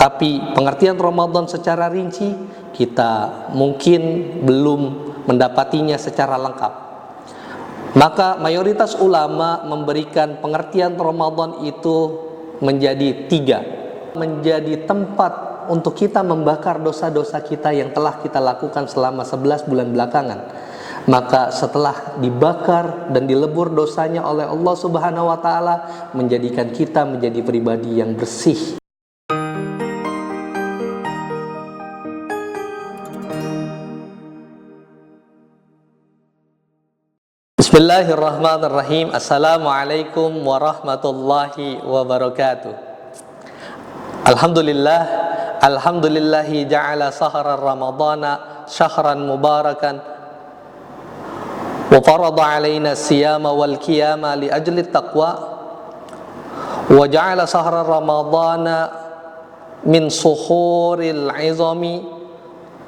Tapi pengertian Ramadan secara rinci kita mungkin belum mendapatinya secara lengkap. Maka mayoritas ulama memberikan pengertian Ramadan itu menjadi 3. Menjadi tempat untuk kita membakar dosa-dosa kita yang telah kita lakukan selama 11 bulan belakangan. Maka setelah dibakar dan dilebur dosanya oleh Allah Subhanahu wa taala, menjadikan kita menjadi pribadi yang bersih. Bismillahirrahmanirrahim. Assalamualaikum warahmatullahi wabarakatuh. Alhamdulillahi ja'ala sahra ramadana syahran mubarakan wa farada alaina siyama wal qiyama li ajli taqwa wa ja'ala sahra ramadana min suhuril izami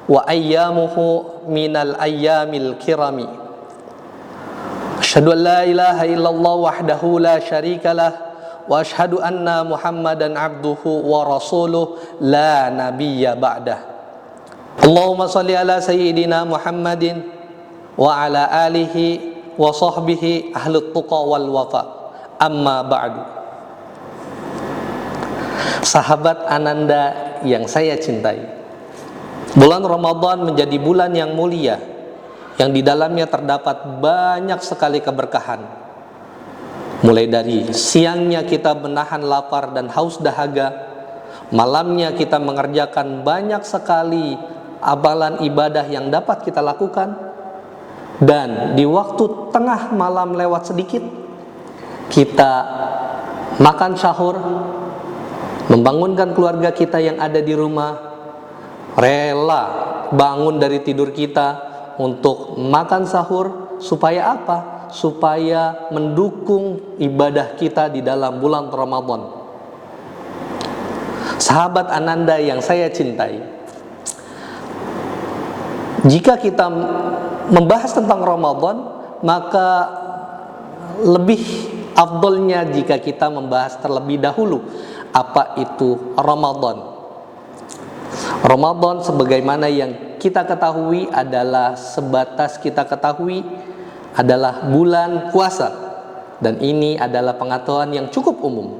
wa ayyamuhu minal ayyamil kirami. Asyhadu an la ilaha illallah wahdahu la syarika lah wa asyhadu anna Muhammadan abduhu wa rasuluh la nabiyya ba'dah. Allahumma shalli ala sayyidina Muhammadin wa ala alihi wa sahbihi ahlut tuqa wal wafa. Amma ba'du. Sahabat Ananda yang saya cintai, bulan Ramadan menjadi bulan yang mulia, yang di dalamnya terdapat banyak sekali keberkahan. Mulai dari siangnya kita menahan lapar dan haus dahaga, malamnya kita mengerjakan banyak sekali amalan ibadah yang dapat kita lakukan, dan di waktu tengah malam lewat sedikit kita makan sahur, membangunkan keluarga kita yang ada di rumah, rela bangun dari tidur kita untuk makan sahur. Supaya apa? Supaya mendukung ibadah kita di dalam bulan Ramadan. Sahabat Ananda yang saya cintai, jika kita membahas tentang Ramadan, maka lebih afdolnya jika kita membahas terlebih dahulu apa itu Ramadan. Ramadan sebagaimana yang kita ketahui adalah sebatas kita ketahui adalah bulan puasa, dan ini adalah pengetahuan yang cukup umum.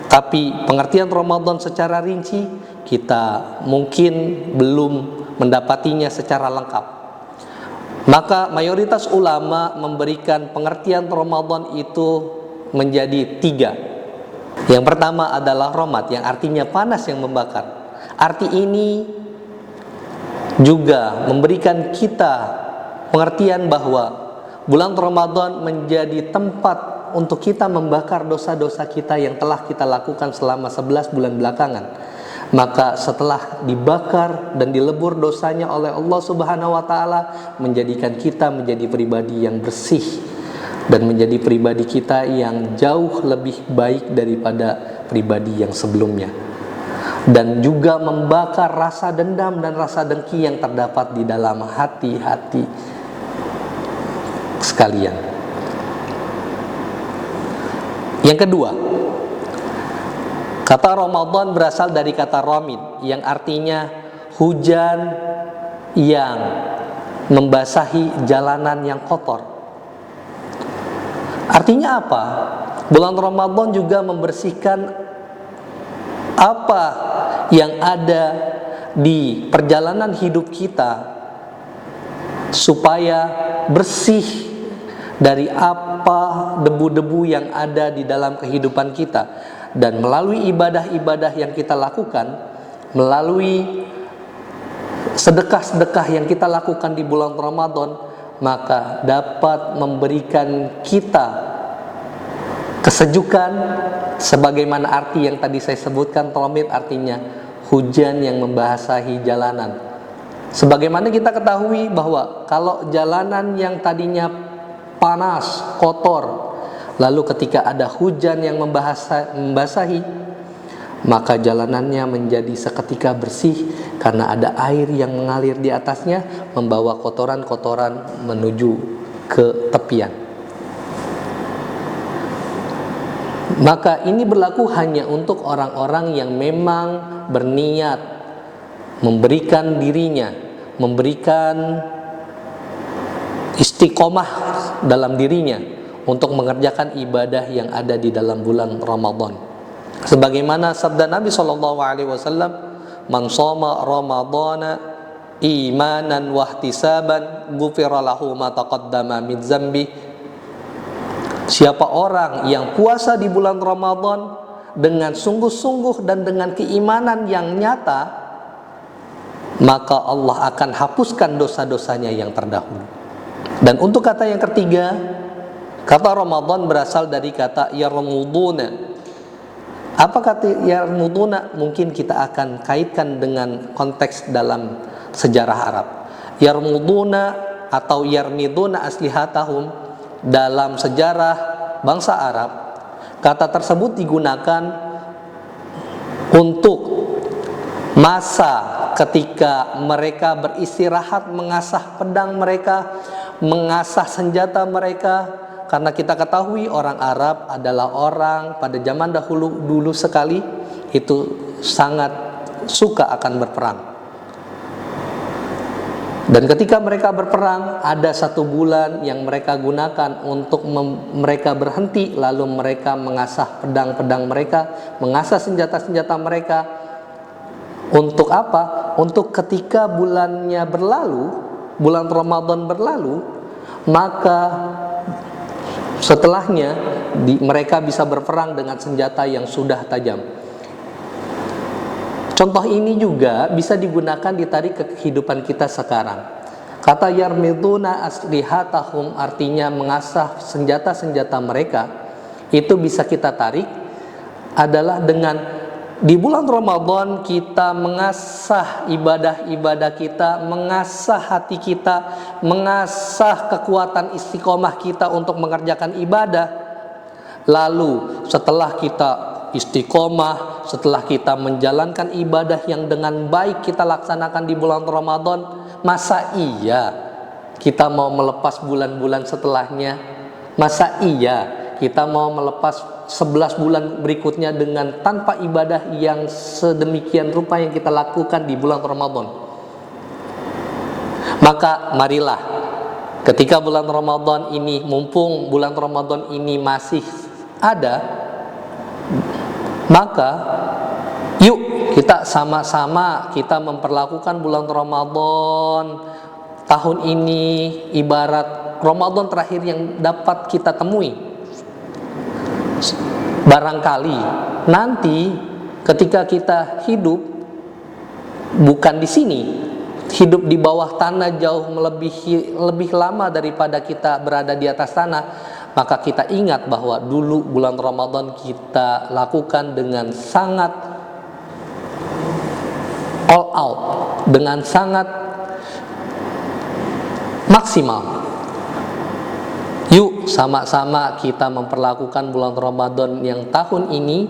Tapi pengertian Ramadan secara rinci kita mungkin belum mendapatinya secara lengkap. Maka mayoritas ulama memberikan pengertian Ramadan itu menjadi 3. Yang pertama adalah Romad, yang artinya panas yang membakar. Arti ini juga memberikan kita pengertian bahwa bulan Ramadan menjadi tempat untuk kita membakar dosa-dosa kita yang telah kita lakukan selama 11 bulan belakangan. Maka setelah dibakar dan dilebur dosanya oleh Allah Subhanahu wa taala, menjadikan kita menjadi pribadi yang bersih dan menjadi pribadi kita yang jauh lebih baik daripada pribadi yang sebelumnya. Dan juga membakar rasa dendam dan rasa dengki yang terdapat di dalam hati-hati sekalian. Yang kedua, kata Ramadan berasal dari kata ramid, yang artinya hujan yang membasahi jalanan yang kotor. Artinya apa? Bulan Ramadan juga membersihkan apa yang ada di perjalanan hidup kita, supaya bersih dari apa debu-debu yang ada di dalam kehidupan kita. Dan melalui ibadah-ibadah yang kita lakukan, melalui sedekah-sedekah yang kita lakukan di bulan Ramadan, maka dapat memberikan kita kesejukan, sebagaimana arti yang tadi saya sebutkan. Ramid artinya hujan yang membasahi jalanan. Sebagaimana kita ketahui bahwa kalau jalanan yang tadinya panas, kotor, lalu ketika ada hujan yang membasahi, maka jalanannya menjadi seketika bersih karena ada air yang mengalir di atasnya, membawa kotoran-kotoran menuju ke tepian. Maka ini berlaku hanya untuk orang-orang yang memang berniat memberikan dirinya, memberikan istiqomah dalam dirinya untuk mengerjakan ibadah yang ada di dalam bulan Ramadan. Sebagaimana sabda Nabi SAW, "Man shoma Ramadana imanan wahtisaban ghufira lahu ma taqaddama min dzambi." Siapa orang yang puasa di bulan Ramadan dengan sungguh-sungguh dan dengan keimanan yang nyata, maka Allah akan hapuskan dosa-dosanya yang terdahulu. Dan untuk kata yang ketiga, kata Ramadan berasal dari kata yarmuduna. Apa kata yarmuduna? Mungkin kita akan kaitkan dengan konteks dalam sejarah Arab. Yarmuduna atau yarmiduna aslihatahum, dalam sejarah bangsa Arab, kata tersebut digunakan untuk masa ketika mereka beristirahat mengasah pedang mereka, mengasah senjata mereka. Karena kita ketahui orang Arab adalah orang pada zaman dulu sekali itu sangat suka akan berperang. Dan ketika mereka berperang, ada 1 bulan yang mereka gunakan untuk mereka berhenti, lalu mereka mengasah pedang-pedang mereka, mengasah senjata-senjata mereka. Untuk apa? Untuk ketika bulannya berlalu, bulan Ramadan berlalu, maka setelahnya mereka bisa berperang dengan senjata yang sudah tajam. Contoh ini juga bisa digunakan ditarik ke kehidupan kita sekarang. Kata yarmiduna aslihatahum artinya mengasah senjata-senjata mereka, itu bisa kita tarik adalah dengan di bulan Ramadan kita mengasah ibadah-ibadah kita, mengasah hati kita, mengasah kekuatan istiqomah kita untuk mengerjakan ibadah. Lalu setelah kita istiqomah, setelah kita menjalankan ibadah yang dengan baik kita laksanakan di bulan Ramadan, masa iya kita mau melepas bulan-bulan setelahnya? Masa iya kita mau melepas 11 bulan berikutnya dengan tanpa ibadah yang sedemikian rupa yang kita lakukan di bulan Ramadan? Maka marilah ketika bulan Ramadan ini, mumpung bulan Ramadan ini masih ada, maka yuk kita sama-sama kita memperlakukan bulan Ramadan tahun ini ibarat Ramadan terakhir yang dapat kita temui. Barangkali nanti ketika kita hidup bukan di sini, hidup di bawah tanah jauh lebih lama daripada kita berada di atas tanah, maka kita ingat bahwa dulu bulan Ramadan kita lakukan dengan sangat all out, dengan sangat maksimal. Yuk sama-sama kita memperlakukan bulan Ramadan yang tahun ini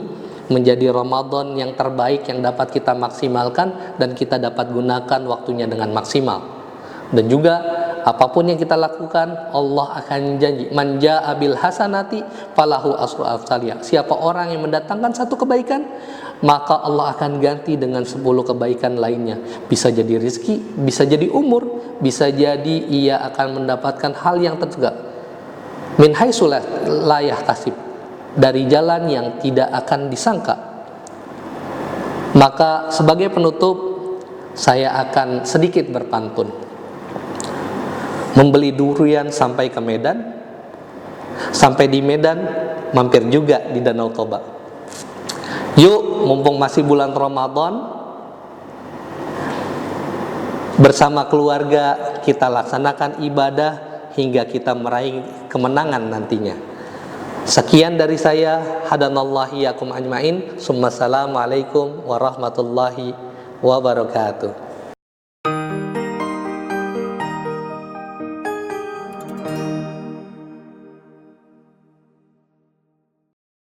menjadi Ramadan yang terbaik yang dapat kita maksimalkan dan kita dapat gunakan waktunya dengan maksimal. Dan juga apapun yang kita lakukan, Allah akan janji, man jaa bil hasanati falahu asru amsalha. Siapa orang yang mendatangkan 1 kebaikan, maka Allah akan ganti dengan 10 kebaikan lainnya. Bisa jadi rezeki, bisa jadi umur, bisa jadi ia akan mendapatkan hal yang tercegah. Min haitsu la yahtasib, dari jalan yang tidak akan disangka. Maka sebagai penutup, saya akan sedikit berpantun. Membeli durian sampai ke Medan, sampai di Medan mampir juga di Danau Toba. Yuk, mumpung masih bulan Ramadan, bersama keluarga kita laksanakan ibadah hingga kita meraih kemenangan nantinya. Sekian dari saya, hadanallahi yakum ajmain. Assalamualaikum warahmatullahi wabarakatuh.